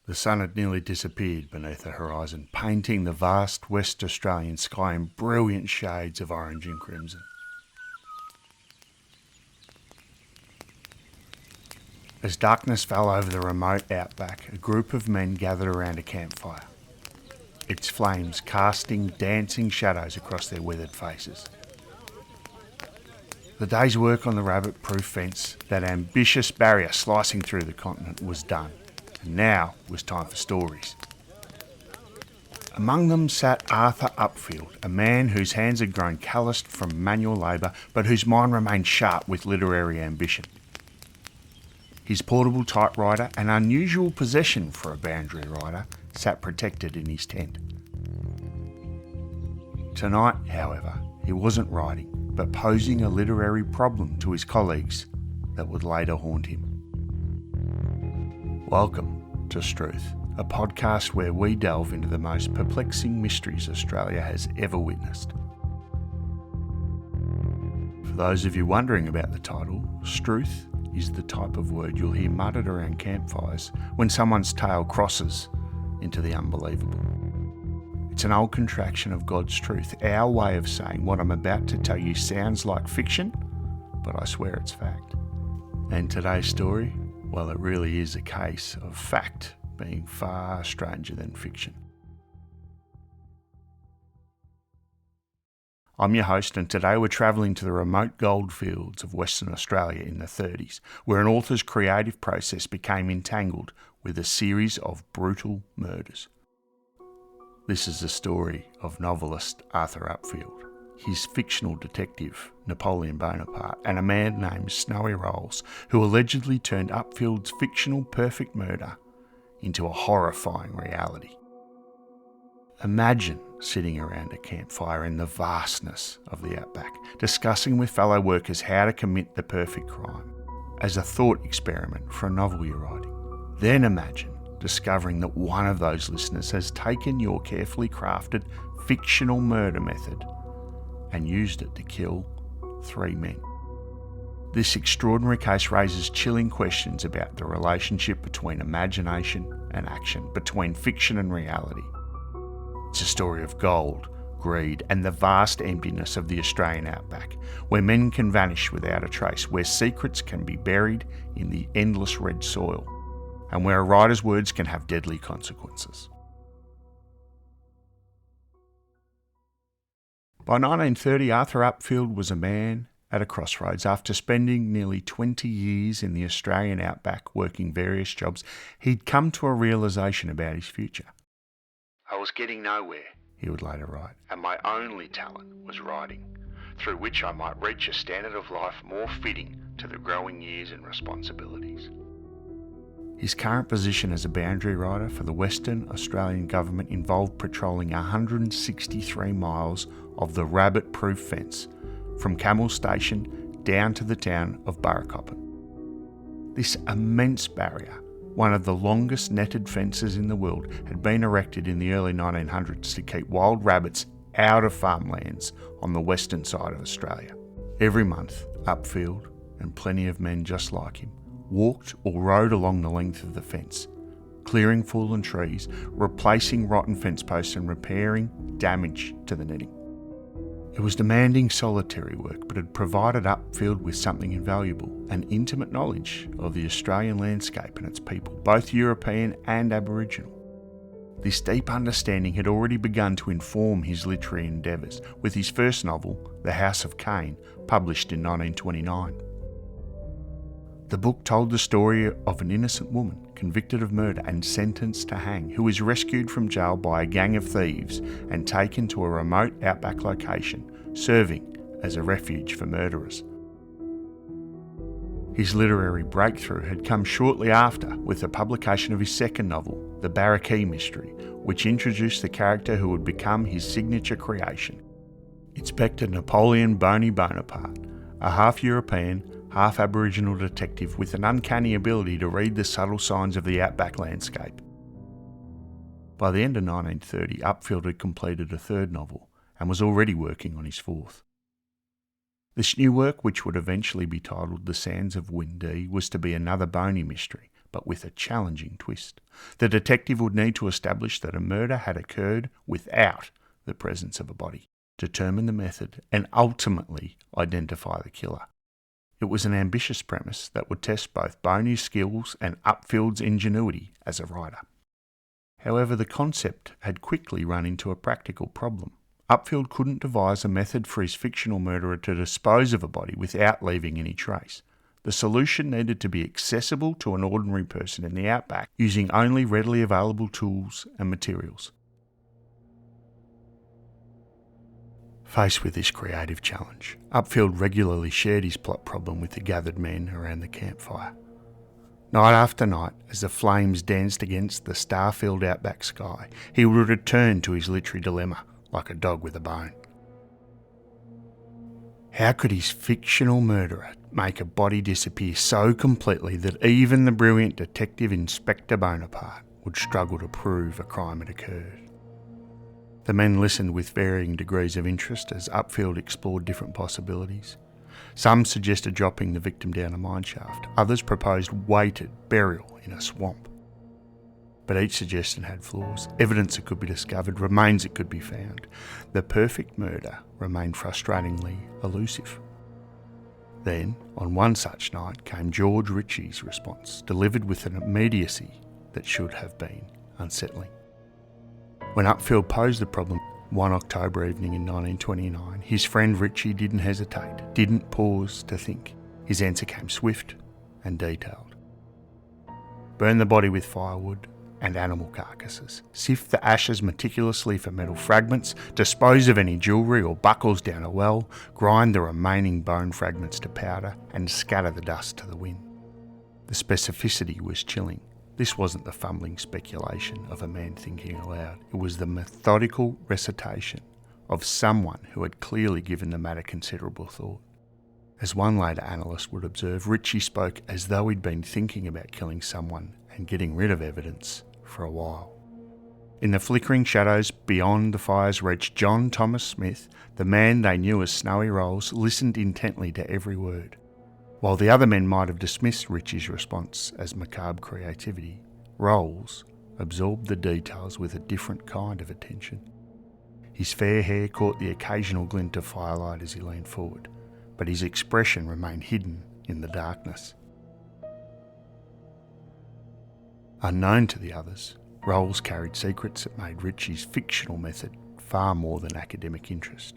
The sun had nearly disappeared beneath the horizon, painting the vast West Australian sky in brilliant shades of orange and crimson. As darkness fell over the remote outback, a group of men gathered around a campfire, its flames casting dancing shadows across their withered faces. The day's work on the rabbit-proof fence, that ambitious barrier slicing through the continent, was done, and now was time for stories. Among them sat Arthur Upfield, a man whose hands had grown calloused from manual labour, but whose mind remained sharp with literary ambition. His portable typewriter, an unusual possession for a boundary rider, sat protected in his tent. Tonight, however, he wasn't writing, but posing a literary problem to his colleagues that would later haunt him. Welcome to Strewth, a podcast where we delve into the most perplexing mysteries Australia has ever witnessed. For those of you wondering about the title, Strewth is the type of word you'll hear muttered around campfires when someone's tale crosses into the unbelievable. It's an old contraction of God's truth, our way of saying what I'm about to tell you sounds like fiction, but I swear it's fact. And today's story, well, it really is a case of fact being far stranger than fiction. I'm your host, and today we're travelling to the remote goldfields of Western Australia in the 30s, where an author's creative process became entangled with a series of brutal murders. This is the story of novelist Arthur Upfield, his fictional detective Napoleon Bonaparte, and a man named Snowy Rolls, who allegedly turned Upfield's fictional perfect murder into a horrifying reality. Imagine sitting around a campfire in the vastness of the outback, discussing with fellow workers how to commit the perfect crime, as a thought experiment for a novel you're writing. Then imagine discovering that one of those listeners has taken your carefully crafted fictional murder method and used it to kill 3 men. This extraordinary case raises chilling questions about the relationship between imagination and action, between fiction and reality. It's a story of gold, greed, and the vast emptiness of the Australian outback, where men can vanish without a trace, where secrets can be buried in the endless red soil, and where a writer's words can have deadly consequences. By 1930, Arthur Upfield was a man at a crossroads. After spending nearly 20 years in the Australian outback working various jobs, he'd come to a realisation about his future. I was getting nowhere, he would later write, and my only talent was writing, through which I might reach a standard of life more fitting to the growing years and responsibilities. His current position as a boundary rider for the Western Australian government involved patrolling 163 miles of the rabbit-proof fence from Camel Station down to the town of Burracoppin. This immense barrier, one of the longest netted fences in the world, had been erected in the early 1900s to keep wild rabbits out of farmlands on the western side of Australia. Every month, Upfield, and plenty of men just like him, walked or rode along the length of the fence, clearing fallen trees, replacing rotten fence posts and repairing damage to the netting. It was demanding solitary work, but it provided Upfield with something invaluable, an intimate knowledge of the Australian landscape and its people, both European and Aboriginal. This deep understanding had already begun to inform his literary endeavours, with his first novel, The House of Cain, published in 1929. The book told the story of an innocent woman convicted of murder and sentenced to hang, who was rescued from jail by a gang of thieves and taken to a remote outback location, serving as a refuge for murderers. His literary breakthrough had come shortly after, with the publication of his second novel, The Barrackee Mystery, which introduced the character who would become his signature creation, Inspector Napoleon Bonaparte, a half-European, half-Aboriginal detective with an uncanny ability to read the subtle signs of the outback landscape. By the end of 1930, Upfield had completed a third novel and was already working on his fourth. This new work, which would eventually be titled The Sands of Windee, was to be another bony mystery, but with a challenging twist. The detective would need to establish that a murder had occurred without the presence of a body, determine the method, and ultimately identify the killer. It was an ambitious premise that would test both Boney's skills and Upfield's ingenuity as a writer. However, the concept had quickly run into a practical problem. Upfield couldn't devise a method for his fictional murderer to dispose of a body without leaving any trace. The solution needed to be accessible to an ordinary person in the outback, using only readily available tools and materials. Faced with this creative challenge, Upfield regularly shared his plot problem with the gathered men around the campfire. Night after night, as the flames danced against the star-filled outback sky, he would return to his literary dilemma, like a dog with a bone. How could his fictional murderer make a body disappear so completely that even the brilliant Detective Inspector Bonaparte would struggle to prove a crime had occurred? The men listened with varying degrees of interest as Upfield explored different possibilities. Some suggested dropping the victim down a mine shaft, others proposed weighted burial in a swamp. But each suggestion had flaws, evidence that could be discovered, remains that could be found. The perfect murder remained frustratingly elusive. Then, on one such night, came George Ritchie's response, delivered with an immediacy that should have been unsettling. When Upfield posed the problem one October evening in 1929, his friend Ritchie didn't hesitate, didn't pause to think. His answer came swift and detailed. Burn the body with firewood and animal carcasses. Sift the ashes meticulously for metal fragments, dispose of any jewellery or buckles down a well, grind the remaining bone fragments to powder, and scatter the dust to the wind. The specificity was chilling. This wasn't the fumbling speculation of a man thinking aloud. It was the methodical recitation of someone who had clearly given the matter considerable thought. As one later analyst would observe, Ritchie spoke as though he'd been thinking about killing someone and getting rid of evidence for a while. In the flickering shadows beyond the fire's reach, John Thomas Smith, the man they knew as Snowy Rolls, listened intently to every word. While the other men might have dismissed Ritchie's response as macabre creativity, Rolls absorbed the details with a different kind of attention. His fair hair caught the occasional glint of firelight as he leaned forward, but his expression remained hidden in the darkness. Unknown to the others, Rolls carried secrets that made Ritchie's fictional method far more than academic interest.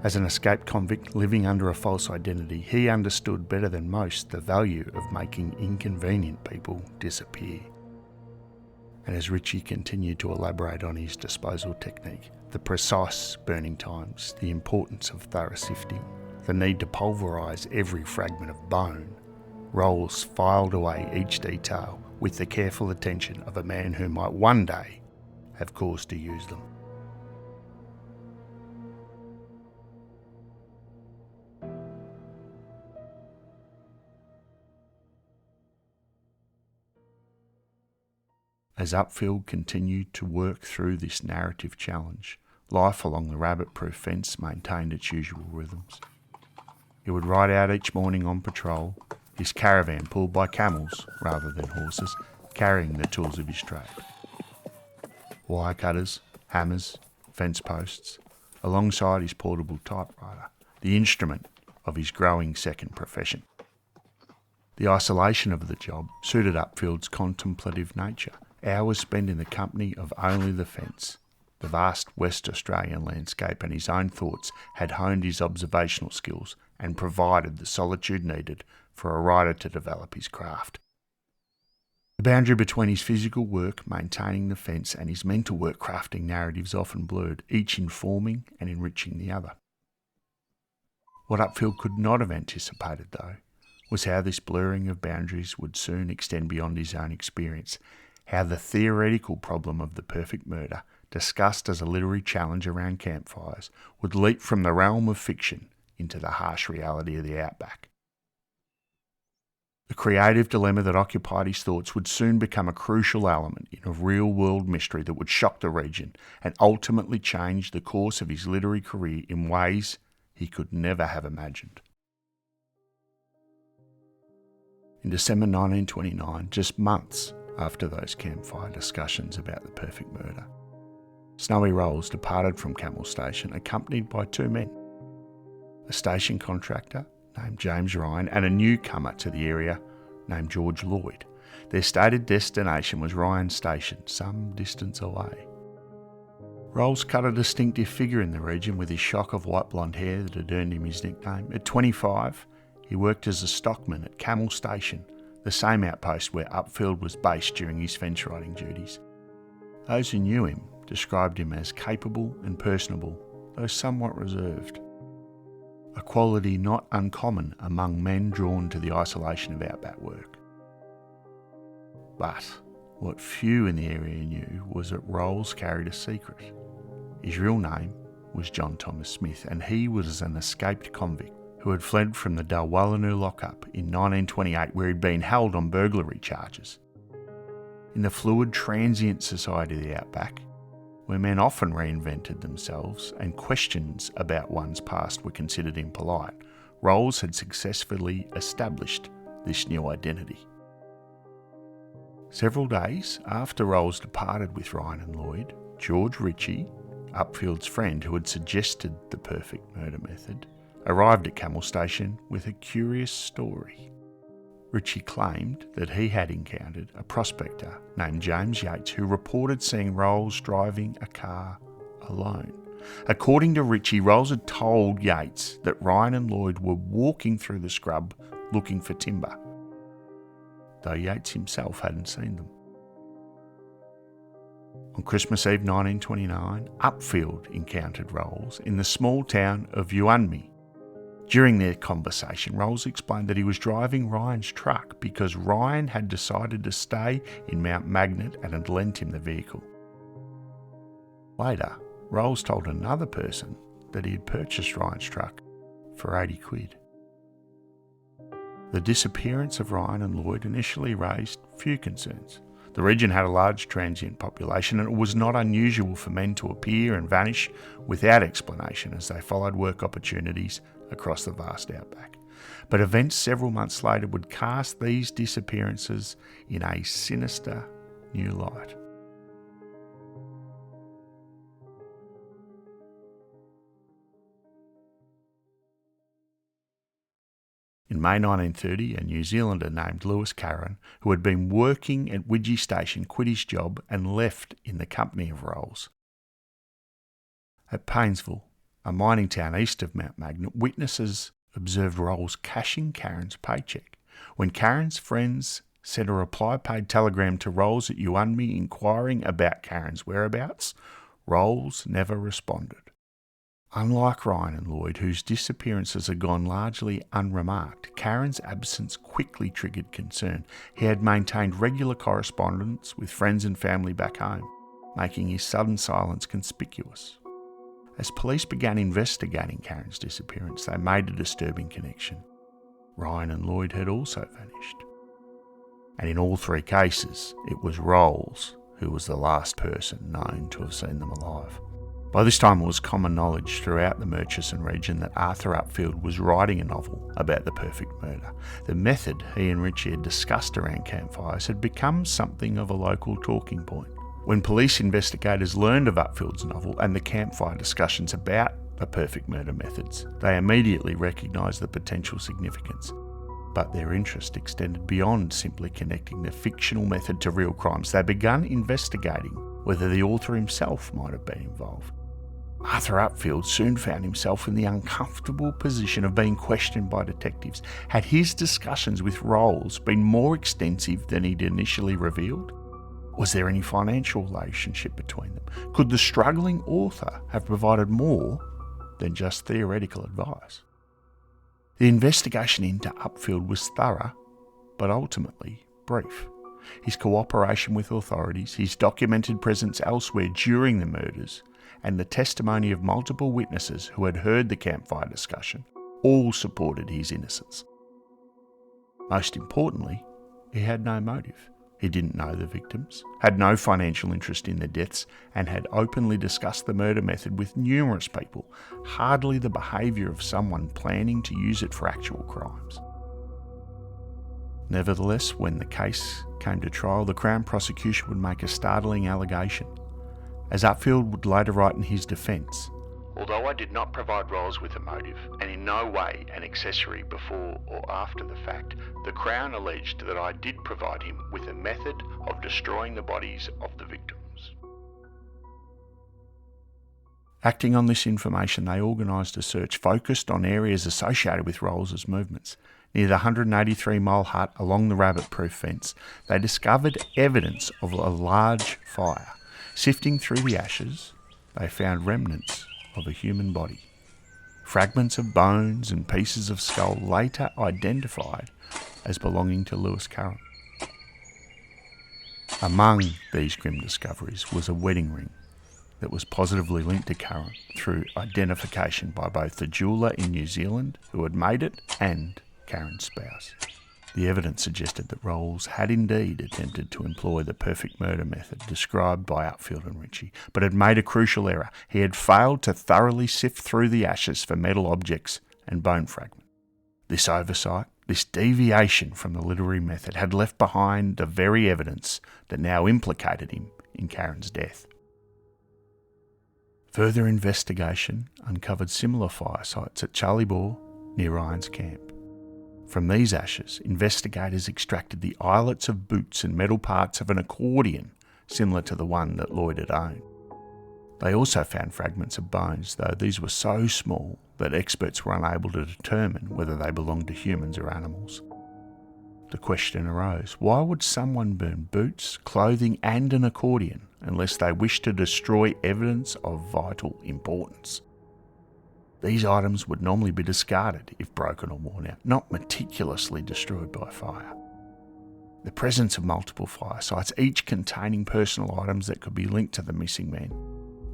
As an escaped convict living under a false identity, he understood better than most the value of making inconvenient people disappear. And as Ritchie continued to elaborate on his disposal technique, the precise burning times, the importance of thorough sifting, the need to pulverise every fragment of bone, Rolls filed away each detail with the careful attention of a man who might one day have cause to use them. As Upfield continued to work through this narrative challenge, life along the rabbit-proof fence maintained its usual rhythms. He would ride out each morning on patrol, his caravan pulled by camels rather than horses, carrying the tools of his trade. Wire cutters, hammers, fence posts, alongside his portable typewriter, the instrument of his growing second profession. The isolation of the job suited Upfield's contemplative nature. Hours spent in the company of only the fence, the vast West Australian landscape, and his own thoughts had honed his observational skills and provided the solitude needed for a writer to develop his craft. The boundary between his physical work, maintaining the fence, and his mental work, crafting narratives, often blurred, each informing and enriching the other. What Upfield could not have anticipated, though, was how this blurring of boundaries would soon extend beyond his own experience, how the theoretical problem of the perfect murder, discussed as a literary challenge around campfires, would leap from the realm of fiction into the harsh reality of the outback. The creative dilemma that occupied his thoughts would soon become a crucial element in a real-world mystery that would shock the region and ultimately change the course of his literary career in ways he could never have imagined. In December 1929, just months after those campfire discussions about the perfect murder, Snowy Rolls departed from Camel Station accompanied by two men, a station contractor named James Ryan and a newcomer to the area named George Lloyd. Their stated destination was Ryan Station, some distance away. Rolls cut a distinctive figure in the region with his shock of white blonde hair that had earned him his nickname. At 25, he worked as a stockman at Camel Station, the same outpost where Upfield was based during his fence riding duties. Those who knew him described him as capable and personable, though somewhat reserved, a quality not uncommon among men drawn to the isolation of outback work. But what few in the area knew was that Rolls carried a secret. His real name was John Thomas Smith, and he was an escaped convict who had fled from the Dalwallanu lockup in 1928, where he'd been held on burglary charges. In the fluid, transient society of the outback, where men often reinvented themselves and questions about one's past were considered impolite, Rolls had successfully established this new identity. Several days after Rolls departed with Ryan and Lloyd, George Ritchie, Upfield's friend who had suggested the perfect murder method, arrived at Camel Station with a curious story. Ritchie claimed that he had encountered a prospector named James Yates who reported seeing Rolls driving a car alone. According to Ritchie, Rolls had told Yates that Ryan and Lloyd were walking through the scrub looking for timber, though Yates himself hadn't seen them. On Christmas Eve 1929, Upfield encountered Rolls in the small town of Uunmi. During their conversation, Rolls explained that he was driving Ryan's truck because Ryan had decided to stay in Mount Magnet and had lent him the vehicle. Later, Rolls told another person that he had purchased Ryan's truck for 80 quid. The disappearance of Ryan and Lloyd initially raised few concerns. The region had a large transient population, and it was not unusual for men to appear and vanish without explanation as they followed work opportunities across the vast outback. But events several months later would cast these disappearances in a sinister new light. In May 1930, a New Zealander named Lewis Carron, who had been working at Widgie Station, quit his job and left in the company of Rolls. At Painesville, a mining town east of Mount Magnet, witnesses observed Rolls cashing Carron's paycheck. When Carron's friends sent a reply-paid telegram to Rolls at Uunmi inquiring about Carron's whereabouts, Rolls never responded. Unlike Ryan and Lloyd, whose disappearances had gone largely unremarked, Carron's absence quickly triggered concern. He had maintained regular correspondence with friends and family back home, making his sudden silence conspicuous. As police began investigating Carron's disappearance, they made a disturbing connection. Ryan and Lloyd had also vanished. And in all three cases, it was Rolls who was the last person known to have seen them alive. By this time, it was common knowledge throughout the Murchison region that Arthur Upfield was writing a novel about the perfect murder. The method he and Ritchie had discussed around campfires had become something of a local talking point. When police investigators learned of Upfield's novel and the campfire discussions about the perfect murder methods, they immediately recognised the potential significance. But their interest extended beyond simply connecting the fictional method to real crimes. They began investigating whether the author himself might have been involved. Arthur Upfield soon found himself in the uncomfortable position of being questioned by detectives. Had his discussions with Rolls been more extensive than he'd initially revealed? Was there any financial relationship between them? Could the struggling author have provided more than just theoretical advice? The investigation into Upfield was thorough, but ultimately brief. His cooperation with authorities, his documented presence elsewhere during the murders, and the testimony of multiple witnesses who had heard the campfire discussion all supported his innocence. Most importantly, he had no motive. He didn't know the victims, had no financial interest in their deaths, and had openly discussed the murder method with numerous people, hardly the behaviour of someone planning to use it for actual crimes. Nevertheless, when the case came to trial, the Crown prosecution would make a startling allegation. As Upfield would later write in his defence, "Although I did not provide Rolls with a motive, and in no way an accessory before or after the fact, the Crown alleged that I did provide him with a method of destroying the bodies of the victims." Acting on this information, they organised a search focused on areas associated with Rolls's movements. Near the 183-mile hut along the rabbit-proof fence, they discovered evidence of a large fire. Sifting through the ashes, they found remnants of a human body. Fragments of bones and pieces of skull later identified as belonging to Lewis Curran. Among these grim discoveries was a wedding ring that was positively linked to Curran through identification by both the jeweller in New Zealand who had made it and Curran's spouse. The evidence suggested that Rolls had indeed attempted to employ the perfect murder method described by Upfield and Ritchie, but had made a crucial error. He had failed to thoroughly sift through the ashes for metal objects and bone fragments. This oversight, this deviation from the literary method, had left behind the very evidence that now implicated him in Curran's death. Further investigation uncovered similar fire sites at Charlie Bore near Ryan's camp. From these ashes, investigators extracted the eyelets of boots and metal parts of an accordion similar to the one that Lloyd had owned. They also found fragments of bones, though these were so small that experts were unable to determine whether they belonged to humans or animals. The question arose, why would someone burn boots, clothing and an accordion unless they wished to destroy evidence of vital importance? These items would normally be discarded if broken or worn out, not meticulously destroyed by fire. The presence of multiple fire sites, each containing personal items that could be linked to the missing men,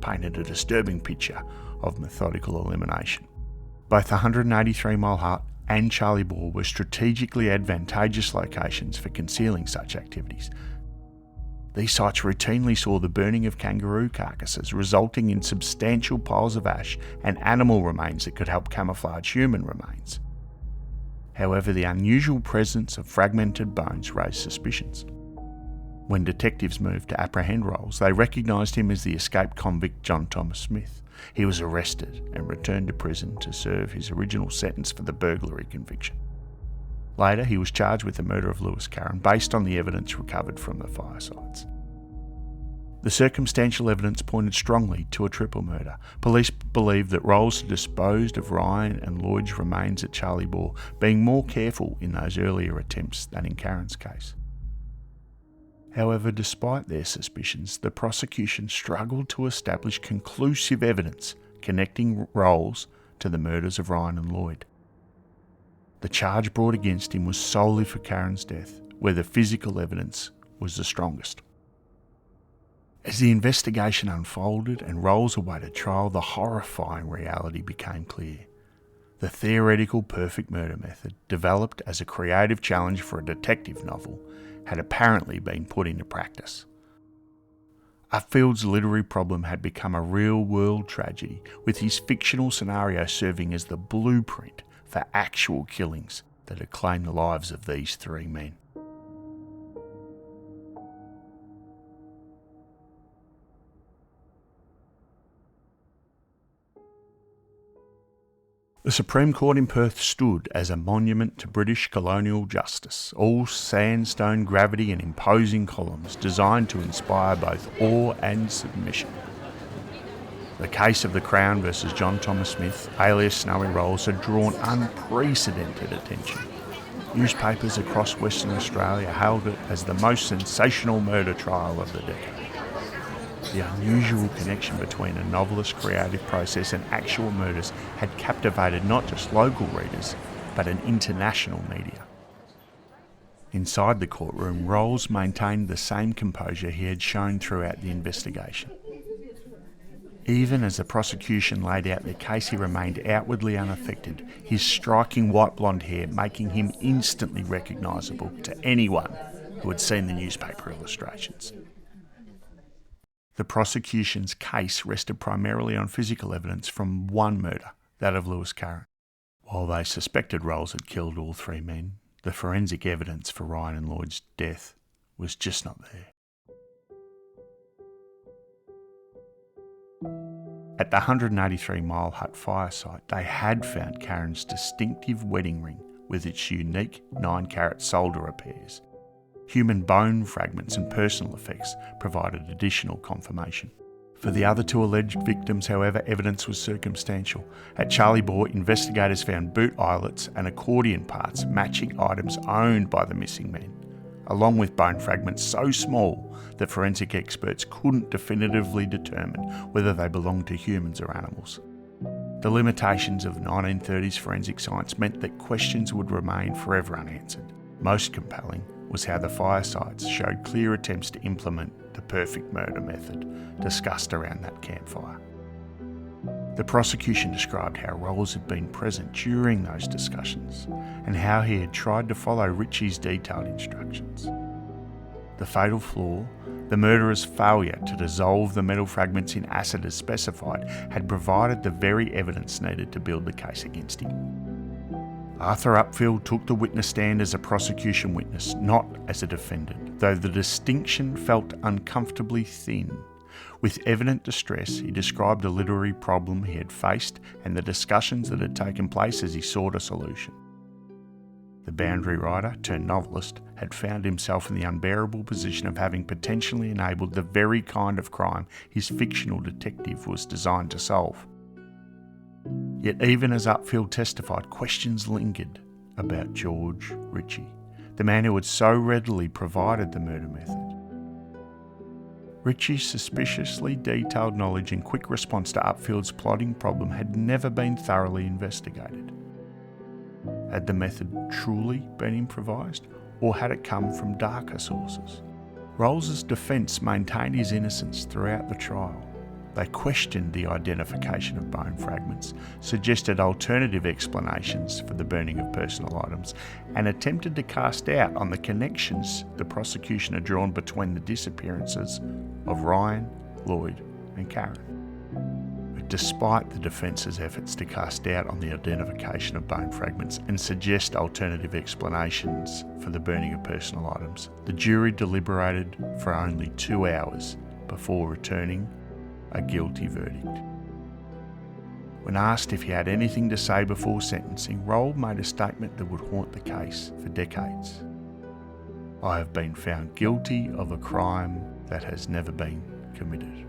painted a disturbing picture of methodical elimination. Both the 183-mile hut and Charlie Bore were strategically advantageous locations for concealing such activities. These sites routinely saw the burning of kangaroo carcasses, resulting in substantial piles of ash and animal remains that could help camouflage human remains. However, the unusual presence of fragmented bones raised suspicions. When detectives moved to apprehend Rolls, they recognised him as the escaped convict John Thomas Smith. He was arrested and returned to prison to serve his original sentence for the burglary conviction. Later, he was charged with the murder of Lewis Curran based on the evidence recovered from the fire sites. The circumstantial evidence pointed strongly to a triple murder. Police believed that Rolls had disposed of Ryan and Lloyd's remains at Charlie Bore, being more careful in those earlier attempts than in Curran's case. However, despite their suspicions, the prosecution struggled to establish conclusive evidence connecting Rolls to the murders of Ryan and Lloyd. The charge brought against him was solely for Curran's death, where the physical evidence was the strongest. As the investigation unfolded and Rolls awaited trial, the horrifying reality became clear. The theoretical perfect murder method, developed as a creative challenge for a detective novel, had apparently been put into practice. Upfield's literary problem had become a real-world tragedy, with his fictional scenario serving as the blueprint for actual killings that had claimed the lives of these three men. The Supreme Court in Perth stood as a monument to British colonial justice, all sandstone gravity and imposing columns designed to inspire both awe and submission. The case of the Crown versus John Thomas Smith, alias Snowy Rolls, had drawn unprecedented attention. Newspapers across Western Australia hailed it as the most sensational murder trial of the decade. The unusual connection between a novelist's creative process and actual murders had captivated not just local readers, but an international media. Inside the courtroom, Rolls maintained the same composure he had shown throughout the investigation. Even as the prosecution laid out their case, he remained outwardly unaffected, his striking white blonde hair making him instantly recognisable to anyone who had seen the newspaper illustrations. The prosecution's case rested primarily on physical evidence from one murder, that of Lewis Curran. While they suspected Rolls had killed all three men, The forensic evidence for Ryan and Lloyd's death was just not there. At the 183 Mile Hut fire site, they had found Karen's distinctive wedding ring with its unique 9-carat solder repairs. Human bone fragments and personal effects provided additional confirmation. For the other 2 alleged victims, however, evidence was circumstantial. At Charlie Bore, investigators found boot eyelets and accordion parts matching items owned by the missing men, along with bone fragments so small that forensic experts couldn't definitively determine whether they belonged to humans or animals. The limitations of 1930s forensic science meant that questions would remain forever unanswered. Most compelling was how the fire sites showed clear attempts to implement the perfect murder method discussed around that campfire. The prosecution described how Rolls had been present during those discussions and how he had tried to follow Ritchie's detailed instructions. The fatal flaw, the murderer's failure to dissolve the metal fragments in acid as specified, had provided the very evidence needed to build the case against him. Arthur Upfield took the witness stand as a prosecution witness, not as a defendant, though the distinction felt uncomfortably thin. With evident distress, he described the literary problem he had faced and the discussions that had taken place as he sought a solution. The boundary rider turned novelist had found himself in the unbearable position of having potentially enabled the very kind of crime his fictional detective was designed to solve. Yet even as Upfield testified, questions lingered about George Ritchie, the man who had so readily provided the murder method. Ritchie's suspiciously detailed knowledge and quick response to Upfield's plotting problem had never been thoroughly investigated. Had the method truly been improvised, or had it come from darker sources? Rolls's defence maintained his innocence throughout the trial. They questioned the identification of bone fragments, suggested alternative explanations for the burning of personal items, and attempted to cast doubt on the connections the prosecution had drawn between the disappearances of Ryan, Lloyd, and Karen. But despite the defence's efforts to cast doubt on the identification of bone fragments and suggest alternative explanations for the burning of personal items, the jury deliberated for only 2 hours before returning a guilty verdict. When asked if he had anything to say before sentencing, Roll made a statement that would haunt the case for decades. "I have been found guilty of a crime that has never been committed."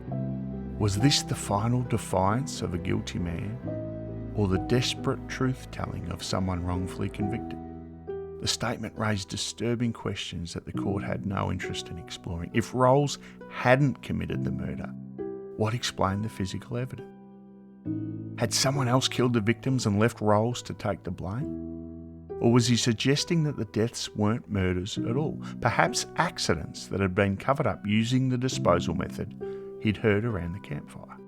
Was this the final defiance of a guilty man, or the desperate truth-telling of someone wrongfully convicted? The statement raised disturbing questions that the court had no interest in exploring. If Rolls hadn't committed the murder, what explained the physical evidence? Had someone else killed the victims and left Rolls to take the blame? Or was he suggesting that the deaths weren't murders at all, perhaps accidents that had been covered up using the disposal method he'd heard around the campfire?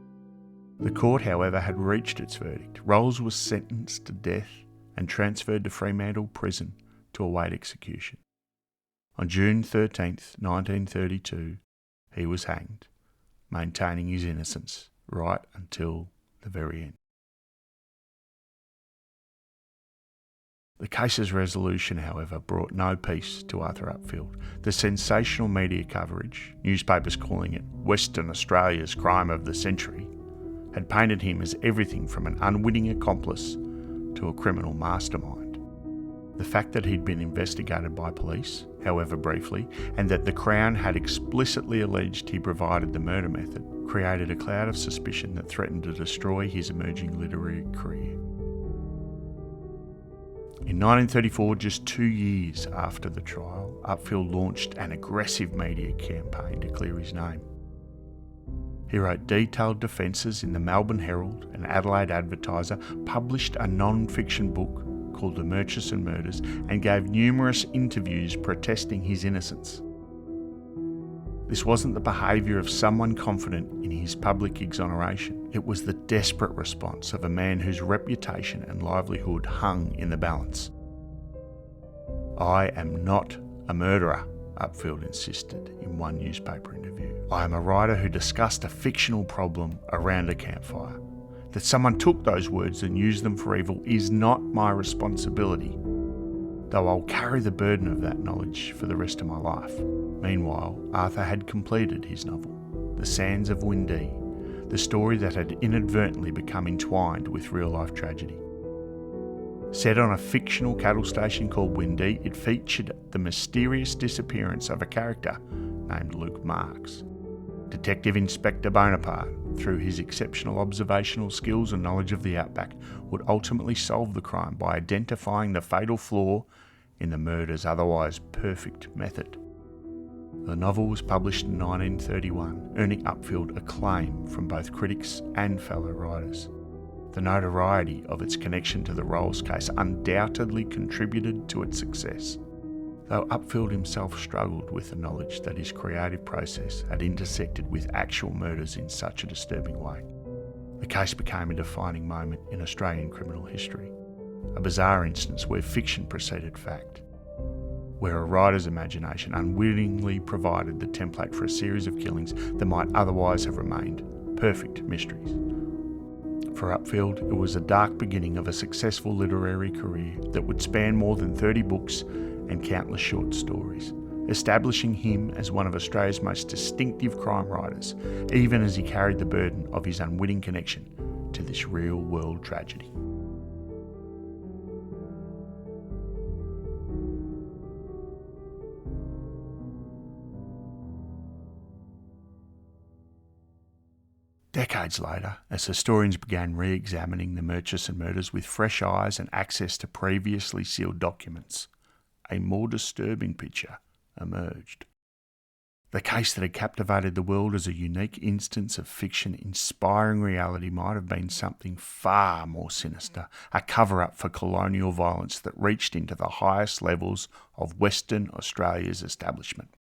The court, however, had reached its verdict. Rolls was sentenced to death and transferred to Fremantle Prison to await execution. On June 13th, 1932, he was hanged, maintaining his innocence right until the very end. The case's resolution, however, brought no peace to Arthur Upfield. The sensational media coverage, newspapers calling it Western Australia's crime of the century, had painted him as everything from an unwitting accomplice to a criminal mastermind. The fact that he'd been investigated by police, however briefly, and that the Crown had explicitly alleged he provided the murder method, created a cloud of suspicion that threatened to destroy his emerging literary career. In 1934, just 2 years after the trial, Upfield launched an aggressive media campaign to clear his name. He wrote detailed defences in the Melbourne Herald and Adelaide Advertiser, published a non-fiction book called The Murchison Murders, and gave numerous interviews protesting his innocence. This wasn't the behaviour of someone confident in his public exoneration. It was the desperate response of a man whose reputation and livelihood hung in the balance. "I am not a murderer," Upfield insisted in one newspaper interview. "I am a writer who discussed a fictional problem around a campfire. That someone took those words and used them for evil is not my responsibility. though I'll carry the burden of that knowledge for the rest of my life. Meanwhile, Arthur had completed his novel, The Sands of Windee, the story that had inadvertently become entwined with real-life tragedy. Set on a fictional cattle station called Windee, it featured the mysterious disappearance of a character named Luke Marks. Detective Inspector Bonaparte, through his exceptional observational skills and knowledge of the outback, would ultimately solve the crime by identifying the fatal flaw in the murder's otherwise perfect method. The novel was published in 1931, earning Upfield acclaim from both critics and fellow writers. The notoriety of its connection to the Rolls case undoubtedly contributed to its success, though Upfield himself struggled with the knowledge that his creative process had intersected with actual murders in such a disturbing way. The case became a defining moment in Australian criminal history, a bizarre instance where fiction preceded fact, where a writer's imagination unwittingly provided the template for a series of killings that might otherwise have remained perfect mysteries. For Upfield, it was a dark beginning of a successful literary career that would span more than 30 books and countless short stories, establishing him as one of Australia's most distinctive crime writers, even as he carried the burden of his unwitting connection to this real-world tragedy. Decades later, as historians began re-examining the Murchison murders with fresh eyes and access to previously sealed documents, a more disturbing picture emerged. The case that had captivated the world as a unique instance of fiction inspiring reality might have been something far more sinister, a cover-up for colonial violence that reached into the highest levels of Western Australia's establishment.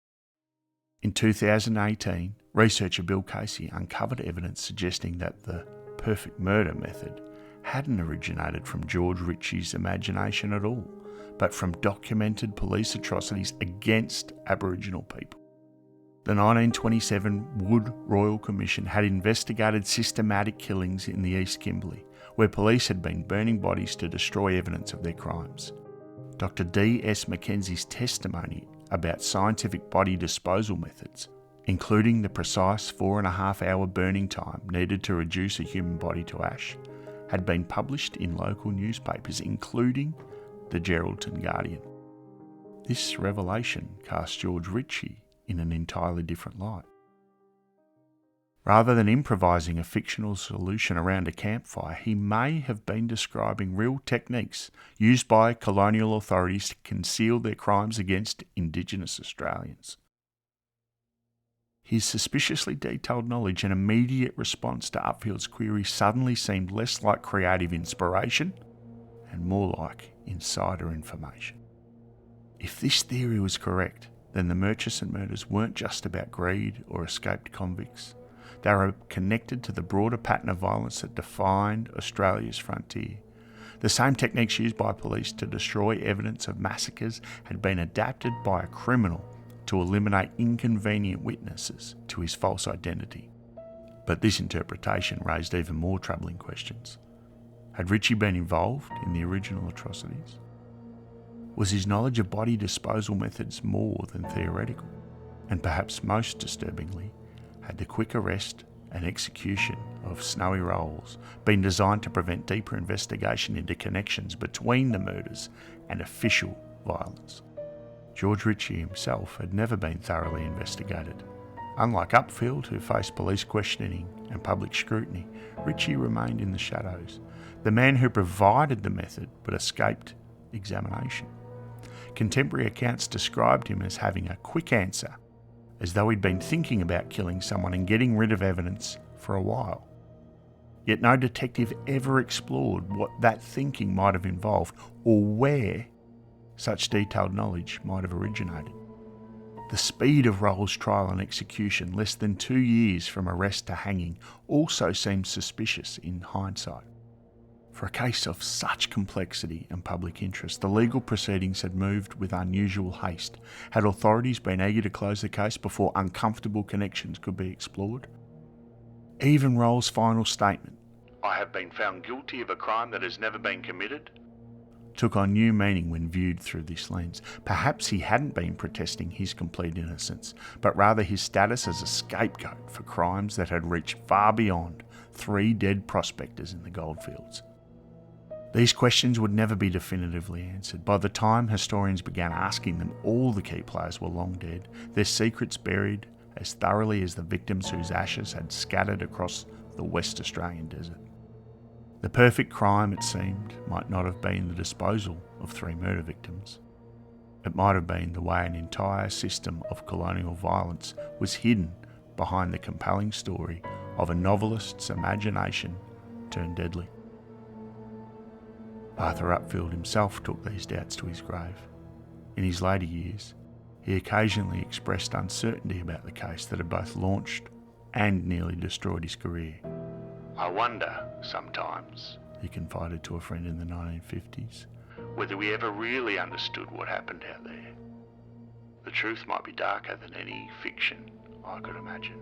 In 2018, researcher Bill Casey uncovered evidence suggesting that the perfect murder method hadn't originated from George Ritchie's imagination at all, but from documented police atrocities against Aboriginal people. The 1927 Wood Royal Commission had investigated systematic killings in the East Kimberley, where police had been burning bodies to destroy evidence of their crimes. Dr. D.S. Mackenzie's testimony about scientific body disposal methods, including the precise 4.5-hour burning time needed to reduce a human body to ash, had been published in local newspapers, including the Geraldton Guardian. This revelation cast George Ritchie in an entirely different light. Rather than improvising a fictional solution around a campfire, he may have been describing real techniques used by colonial authorities to conceal their crimes against Indigenous Australians. His suspiciously detailed knowledge and immediate response to Upfield's query suddenly seemed less like creative inspiration and more like insider information. If this theory was correct, then the Murchison murders weren't just about greed or escaped convicts. They were connected to the broader pattern of violence that defined Australia's frontier. The same techniques used by police to destroy evidence of massacres had been adapted by a criminal to eliminate inconvenient witnesses to his false identity. But this interpretation raised even more troubling questions. Had Ritchie been involved in the original atrocities? Was his knowledge of body disposal methods more than theoretical? And perhaps most disturbingly, had the quick arrest and execution of Snowy Rolls been designed to prevent deeper investigation into connections between the murders and official violence? George Ritchie himself had never been thoroughly investigated. Unlike Upfield, who faced police questioning and public scrutiny, Ritchie remained in the shadows, the man who provided the method but escaped examination. Contemporary accounts described him as having a quick answer, as though he'd been thinking about killing someone and getting rid of evidence for a while. Yet no detective ever explored what that thinking might have involved or where such detailed knowledge might have originated. The speed of Rolls' trial and execution, less than 2 years from arrest to hanging, also seems suspicious in hindsight. For a case of such complexity and public interest, the legal proceedings had moved with unusual haste. Had authorities been eager to close the case before uncomfortable connections could be explored? Even Rolls' final statement, "I have been found guilty of a crime that has never been committed," took on new meaning when viewed through this lens. Perhaps he hadn't been protesting his complete innocence, but rather his status as a scapegoat for crimes that had reached far beyond 3 dead prospectors in the goldfields. These questions would never be definitively answered. By the time historians began asking them, all the key players were long dead, their secrets buried as thoroughly as the victims whose ashes had scattered across the West Australian desert. The perfect crime, it seemed, might not have been the disposal of 3 murder victims. It might have been the way an entire system of colonial violence was hidden behind the compelling story of a novelist's imagination turned deadly. Arthur Upfield himself took these doubts to his grave. In his later years, he occasionally expressed uncertainty about the case that had both launched and nearly destroyed his career. "I wonder, sometimes," he confided to a friend in the 1950s, "whether we ever really understood what happened out there. The truth might be darker than any fiction I could imagine."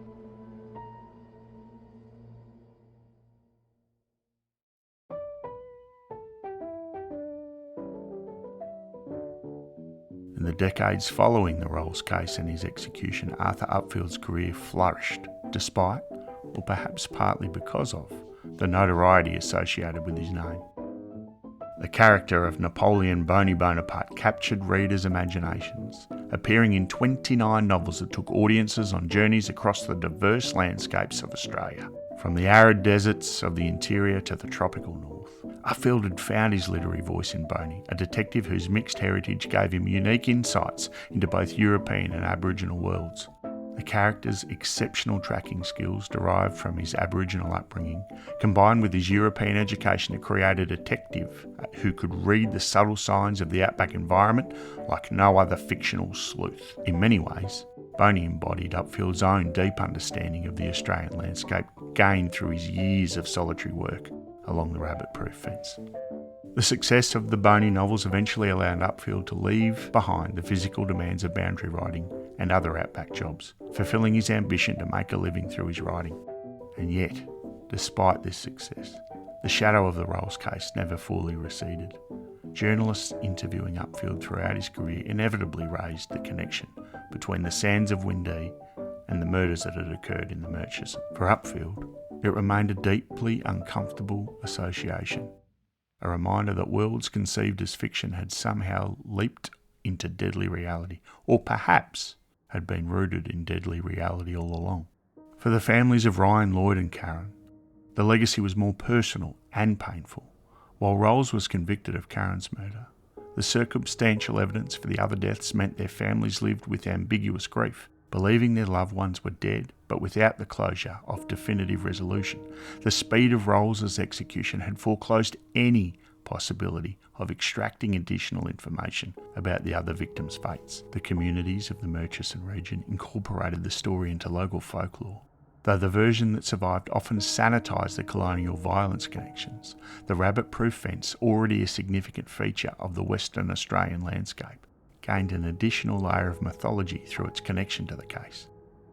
In the decades following the Rolls case and his execution, Arthur Upfield's career flourished, despite, or perhaps partly because of, the notoriety associated with his name. The character of Napoleon Bonaparte captured readers' imaginations, appearing in 29 novels that took audiences on journeys across the diverse landscapes of Australia, from the arid deserts of the interior to the tropical north. Upfield had found his literary voice in Boney, a detective whose mixed heritage gave him unique insights into both European and Aboriginal worlds. The character's exceptional tracking skills derived from his Aboriginal upbringing, combined with his European education, to create a detective who could read the subtle signs of the outback environment like no other fictional sleuth. In many ways, Boney embodied Upfield's own deep understanding of the Australian landscape, gained through his years of solitary work along the rabbit-proof fence. The success of the Boney novels eventually allowed Upfield to leave behind the physical demands of boundary riding and other outback jobs, fulfilling his ambition to make a living through his writing. And yet, despite this success, the shadow of the Rolls case never fully receded. Journalists interviewing Upfield throughout his career inevitably raised the connection between the sands of Windee and the murders that had occurred in the Murchison. For Upfield, it remained a deeply uncomfortable association, a reminder that worlds conceived as fiction had somehow leaped into deadly reality, or perhaps had been rooted in deadly reality all along. For the families of Ryan, Lloyd and Karen, the legacy was more personal and painful. While Rolls was convicted of Karen's murder, the circumstantial evidence for the other deaths meant their families lived with ambiguous grief, believing their loved ones were dead, but without the closure of definitive resolution. The speed of Rolls' execution had foreclosed any possibility of extracting additional information about the other victims' fates. The communities of the Murchison region incorporated the story into local folklore. Though the version that survived often sanitised the colonial violence connections, the rabbit-proof fence, already a significant feature of the Western Australian landscape, gained an additional layer of mythology through its connection to the case.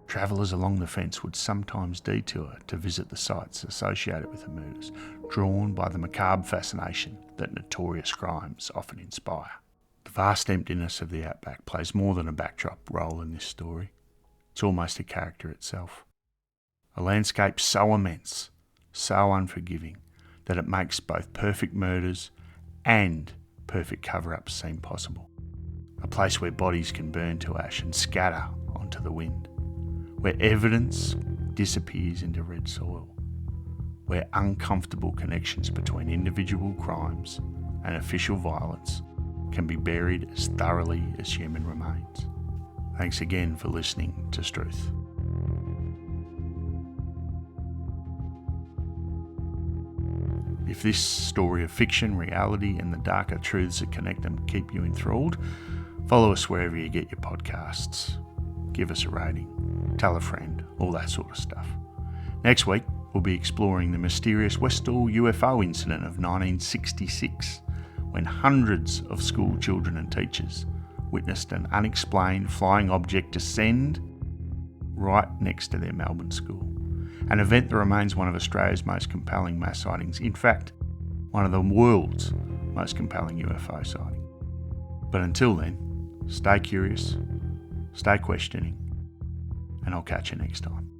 Travellers along the fence would sometimes detour to visit the sites associated with the murders, drawn by the macabre fascination that notorious crimes often inspire. The vast emptiness of the outback plays more than a backdrop role in this story. It's almost a character itself. A landscape so immense, so unforgiving, that it makes both perfect murders and perfect cover-ups seem possible. A place where bodies can burn to ash and scatter onto the wind, where evidence disappears into red soil, where uncomfortable connections between individual crimes and official violence can be buried as thoroughly as human remains. Thanks again for listening to Strewth. If this story of fiction, reality and the darker truths that connect them keep you enthralled, follow us wherever you get your podcasts. Give us a rating, tell a friend, all that sort of stuff. Next week, we'll be exploring the mysterious Westall UFO incident of 1966, when hundreds of school children and teachers witnessed an unexplained flying object descend right next to their Melbourne school. An event that remains one of Australia's most compelling mass sightings. In fact, one of the world's most compelling UFO sighting. But until then, stay curious, stay questioning, and I'll catch you next time.